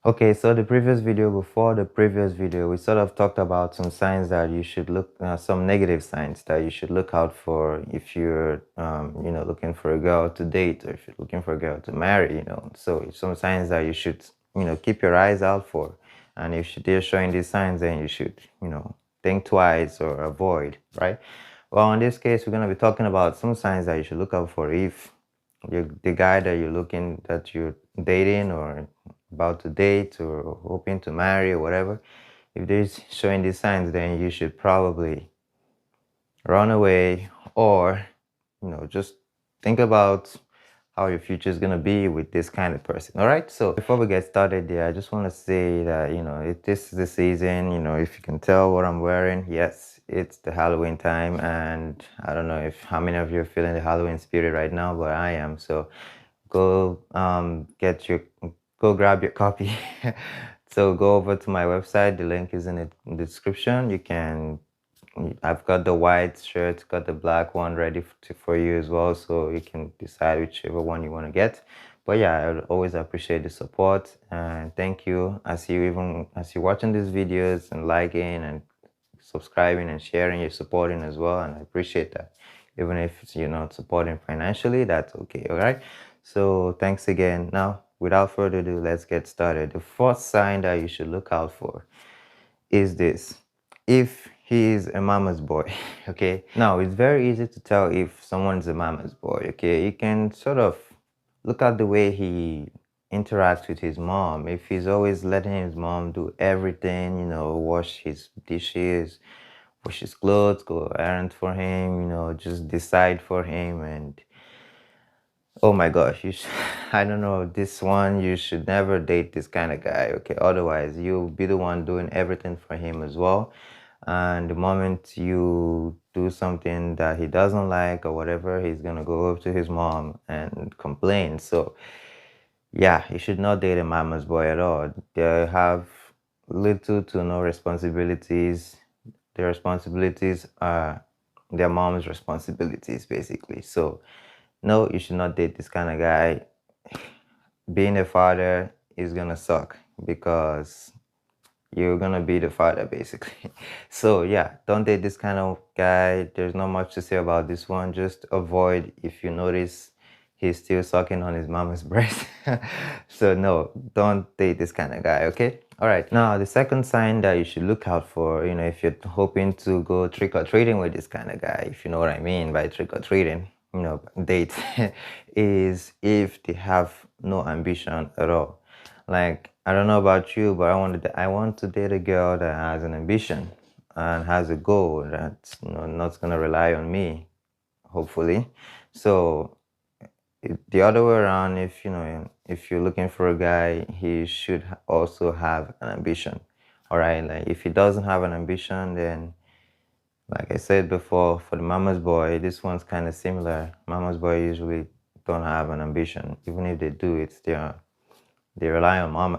Okay, so before the previous video, we sort of talked about some signs that you should look, some negative signs that you should look out for if you're, looking for a girl to date, or if you're looking for a girl to marry, So some signs that you should, keep your eyes out for. And if they're showing these signs, then you should, think twice or avoid, right? Well, in this case, we're going to be talking about some signs that you should look out for if the guy that you're dating or about to date or hoping to marry or whatever, if there's showing these signs, then you should probably run away, or just think about how your future is going to be with this kind of person. All right, so before we get started there, I just want to say that if this is the season, if you can tell what I'm wearing, yes, it's the Halloween time. And I don't know if how many of you are feeling the Halloween spirit right now, but I am. So go go grab your copy. So go over to my website, the link is in the description. I've got the white shirt, got the black one ready for you as well, so you can decide whichever one you want to get. But yeah, I would always appreciate the support, and thank you as you're watching these videos and liking and subscribing and sharing, you're supporting as well, and I appreciate that. Even if you're not supporting financially, that's okay. All right, so thanks again. Now, without further ado, let's get started. The first sign that you should look out for is this: if he is a mama's boy. Okay, now it's very easy to tell if someone's a mama's boy. Okay, you can sort of look at the way he interacts with his mom. If he's always letting his mom do everything, wash his dishes, wash his clothes, go errands for him, just decide for him. And oh my gosh, I don't know, this one, you should never date this kind of guy. Okay, otherwise you'll be the one doing everything for him as well. And the moment you do something that he doesn't like or whatever, he's gonna go up to his mom and complain. So yeah, you should not date a mama's boy at all. They have little to no responsibilities. Their responsibilities are their mom's responsibilities, basically. So no, you should not date this kind of guy. Being a father is gonna suck because you're gonna be the father, basically. So yeah, don't date this kind of guy. There's not much to say about this one. Just avoid if you notice he's still sucking on his mama's breast. So no, don't date this kind of guy, okay? All right, now the second sign that you should look out for, if you're hoping to go trick-or-treating with this kind of guy, if you know what I mean by trick-or-treating, date, is if they have no ambition at all. Like, I don't know about you, but I want to date a girl that has an ambition and has a goal that's not gonna rely on me, hopefully. So the other way around, if you're looking for a guy, he should also have an ambition. All right, like if he doesn't have an ambition, then like I said before, for the mama's boy, this one's kind of similar. Mama's boy usually don't have an ambition. Even if they do, they rely on mama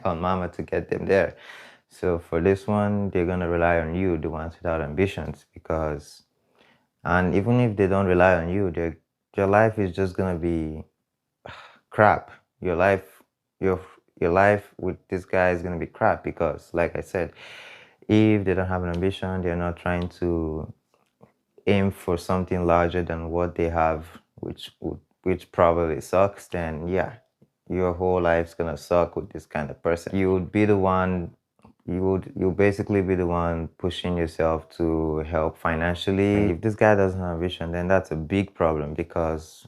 on mama to get them there. So for this one, they're gonna rely on you, the ones without ambitions, and even if they don't rely on you, your life is just gonna be crap. Your your life with this guy is gonna be crap because, like I said, if they don't have an ambition, they're not trying to aim for something larger than what they have, which probably sucks. Then yeah, your whole life's gonna suck with this kind of person. You would be the one. You'll basically be the one pushing yourself to help financially. And if this guy doesn't have a vision, then that's a big problem because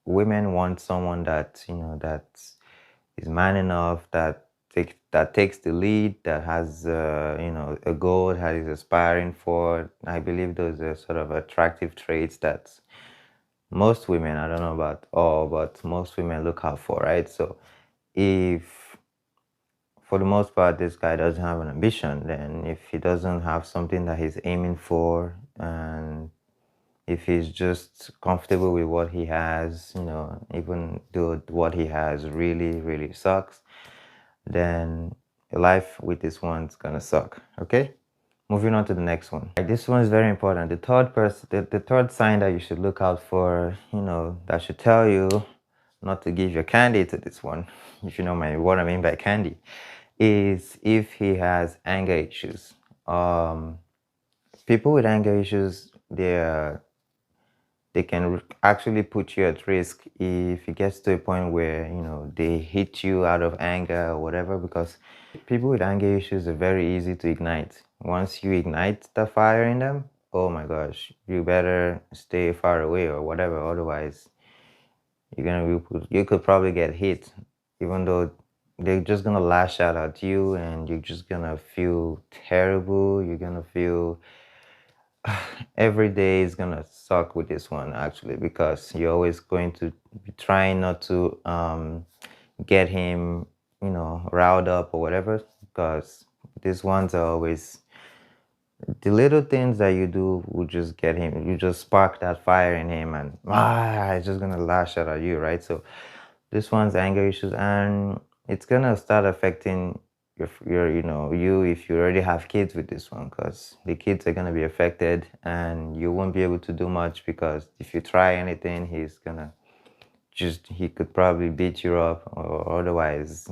women want someone that is man enough, that takes the lead, that has a goal that he's aspiring for. I believe those are sort of attractive traits that most women, I don't know about all, but most women look out for, right? So if for the most part this guy doesn't have an ambition, then if he doesn't have something that he's aiming for, and if he's just comfortable with what he has, even though what he has really, really sucks, then your life with this one's gonna suck, okay? Moving on to the next one. This one is very important. The third sign that you should look out for, that should tell you not to give your candy to this one, if you know what I mean by candy, is if he has anger issues. Um, People with anger issues, they can actually put you at risk if it gets to a point where they hit you out of anger or whatever, because people with anger issues are very easy to ignite. Once you ignite the fire in them, oh my gosh, you better stay far away or whatever, otherwise you could probably get hit, even though they're just gonna lash out at you and you're just gonna feel terrible. You're gonna feel every day is gonna suck with this one, actually, because you're always going to be trying not to get him, riled up or whatever, because these ones are always the little things that you do will just get him. You just spark that fire in him, and it's just gonna lash out at you, right? So this one's anger issues, and it's gonna start affecting you if you already have kids with this one, because the kids are gonna be affected, and you won't be able to do much, because if you try anything, he could probably beat you up, or otherwise,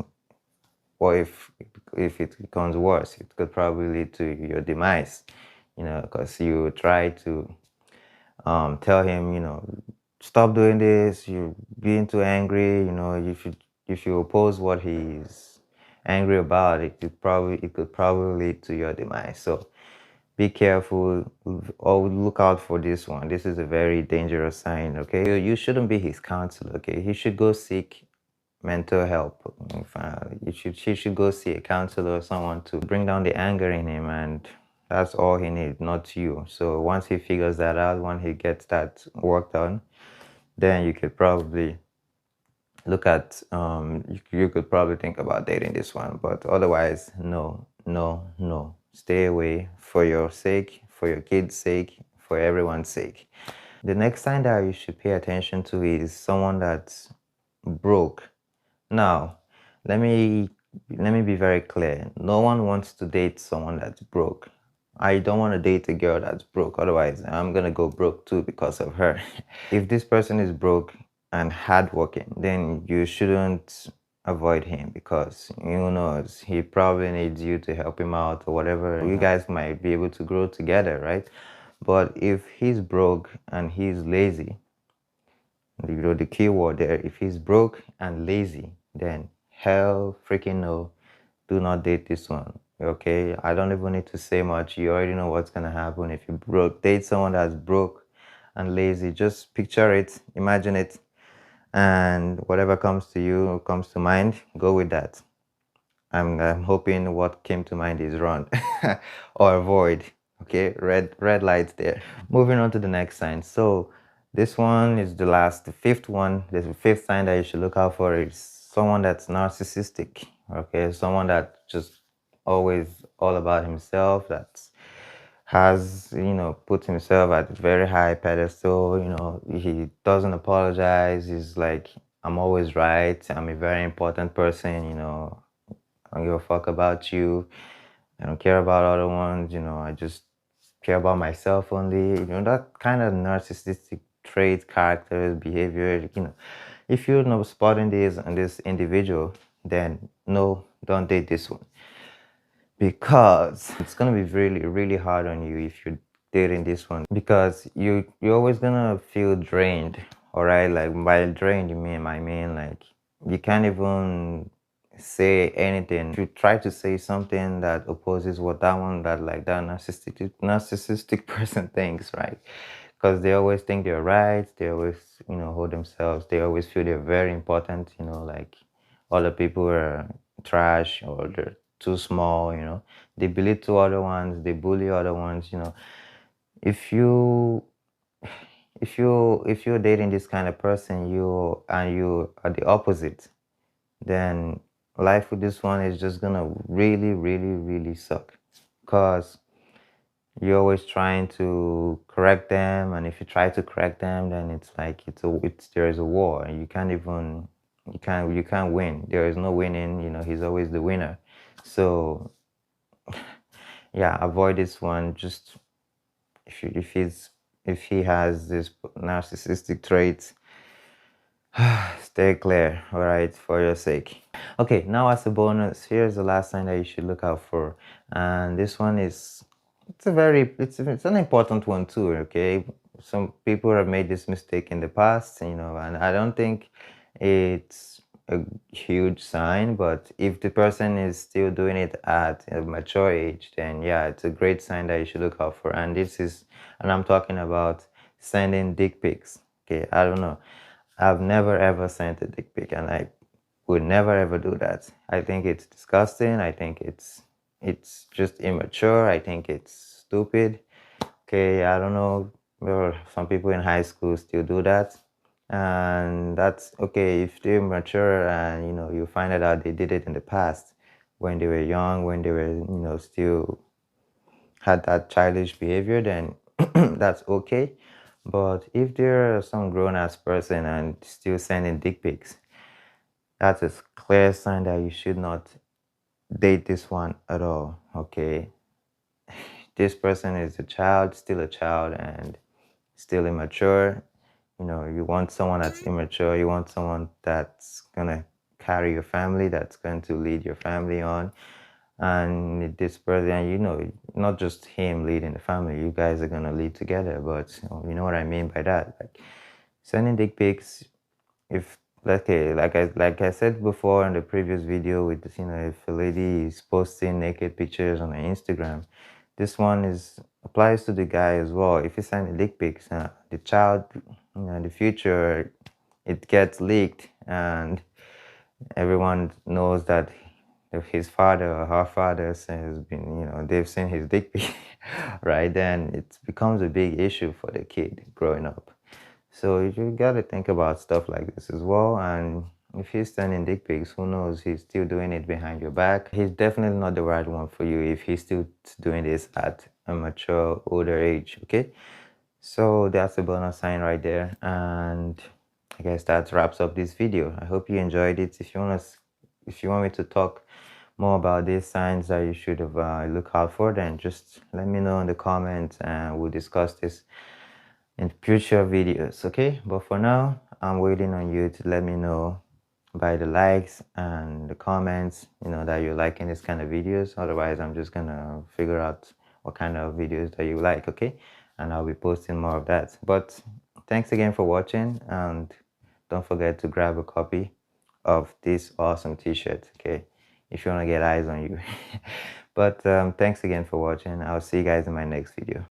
or if it becomes worse, it could probably lead to your demise, because you try to tell him, stop doing this, you're being too angry, if you oppose what he's angry about, it could probably lead to your demise. So be careful, or look out for this one. This is a very dangerous sign, okay? You shouldn't be his counselor, okay? He should go seek mental help. She should go see a counselor or someone to bring down the anger in him, and that's all he needs, not you. So once he figures that out, once he gets that work done, then you could probably look at you could probably think about dating this one. But otherwise, no, no, no. Stay away, for your sake, for your kids' sake, for everyone's sake. The next sign that you should pay attention to is someone that's broke. Now, let me be very clear. No one wants to date someone that's broke. I don't want to date a girl that's broke. Otherwise, I'm gonna go broke too because of her. If this person is broke and hardworking, then you shouldn't avoid him, because you know he probably needs you to help him out or whatever. You guys might be able to grow together, right? But if he's broke and he's lazy, the key word there, if he's broke and lazy, then hell freaking no, do not date this one. Okay, I don't even need to say much. You already know what's gonna happen if you broke. Date someone that's broke and lazy. Just picture it, imagine it, and whatever comes to you or comes to mind, go with that. I'm hoping what came to mind is wrong or avoid. Okay, red lights there. Moving on to the next sign. So this one is the fifth one. The fifth sign that you should look out for is someone that's narcissistic. Okay, someone that just always all about himself, that has put himself at a very high pedestal. He doesn't apologize. He's like, I'm always right, I'm a very important person. I don't give a fuck about you. I don't care about other ones. I just care about myself only. That kind of narcissistic trait, character, behavior. If you're not spotting this on this individual, then no, don't date this one, because it's gonna be really, really hard on you if you're dating this one, because you're always gonna feel drained. All right, like by drained, I mean like you can't even say anything. If you try to say something that opposes what that narcissistic person thinks, right? Because they always think they're right. They always hold themselves. They always feel they're very important. Like other people are trash, or they're too small. They belittle other ones. They bully other ones. If you if you're dating this kind of person, you are the opposite, then life with this one is just gonna really, really, really suck, because you're always trying to correct them, and if you try to correct them, then it's like there is a war, and you can't win. There is no winning. He's always the winner. So yeah, avoid this one. Just if he has this narcissistic traits, Stay clear, all right, for your sake. Okay, now as a bonus, here's the last sign that you should look out for, and this one is it's an important one too. Okay, some people have made this mistake in the past, and I don't think it's a huge sign, but if the person is still doing it at a mature age, then yeah, it's a great sign that you should look out for. And I'm talking about sending dick pics. Okay, I don't know. I've never ever sent a dick pic, and I would never ever do that. I think it's disgusting. I think it's just immature. I think it's stupid. Okay, I don't know. Well, some people in high school still do that, and that's okay if they're mature and you find out they did it in the past when they were young, when they were still had that childish behavior, then that's okay. But if they're some grown ass person and still sending dick pics, that's a clear sign that you should not date this one at all. Okay, this person is a child, still a child, and still immature. You want someone that's immature. You want someone that's gonna carry your family, that's going to lead your family on. And this person, not just him leading the family, you guys are gonna lead together. But you know what I mean by that. Like sending dick pics, if okay, like I said before in the previous video, with if a lady is posting naked pictures on her Instagram, this one is applies to the guy as well. If he's sending dick pics, the child, in the future, it gets leaked, and everyone knows that if his father or her father has been, they've seen his dick pic, right? Then it becomes a big issue for the kid growing up. So you gotta think about stuff like this as well. And if he's sending dick pics, who knows? He's still doing it behind your back. He's definitely not the right one for you if he's still doing this at a mature, older age. Okay, so that's a bonus sign right there. And I guess that wraps up this video. I hope you enjoyed it. If you want me to talk more about these signs that you should have look out for, then just let me know in the comments and we'll discuss this in future videos. Okay, but for now, I'm waiting on you to let me know by the likes and the comments, that you're liking this kind of videos. Otherwise, I'm just gonna figure out what kind of videos that you like. Okay, and I'll be posting more of that. But thanks again for watching, and don't forget to grab a copy of this awesome t-shirt. Okay, if you want to get eyes on you. But thanks again for watching. I'll see you guys in my next video.